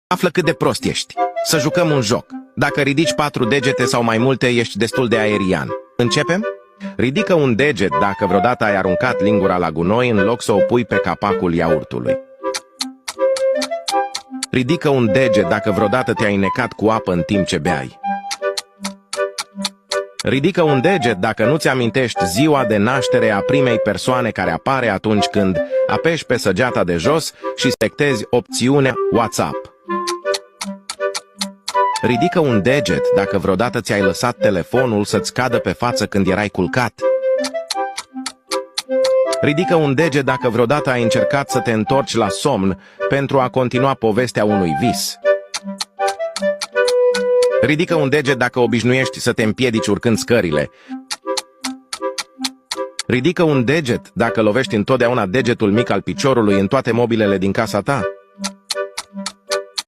Află cât de prost ești. Să jucăm un joc. Dacă ridici 4 degete sau mai multe, ești destul de aerian. Începem? Ridică un deget dacă vreodată ai aruncat lingura la gunoi în loc să o pui pe capacul iaurtului. Ridică un deget dacă vreodată te-ai necat cu apă în timp ce beai. Ridică un deget dacă nu-ți amintești ziua de naștere a primei persoane care apare atunci când apeși pe săgeata de jos și selectezi opțiunea WhatsApp. Ridică un deget dacă vreodată ți-ai lăsat telefonul să-ți cadă pe față când erai culcat. Ridică un deget dacă vreodată ai încercat să te întorci la somn pentru a continua povestea unui vis. Ridică un deget dacă obișnuiești să te împiedici urcând scările. Ridică un deget dacă lovești întotdeauna degetul mic al piciorului în toate mobilele din casa ta.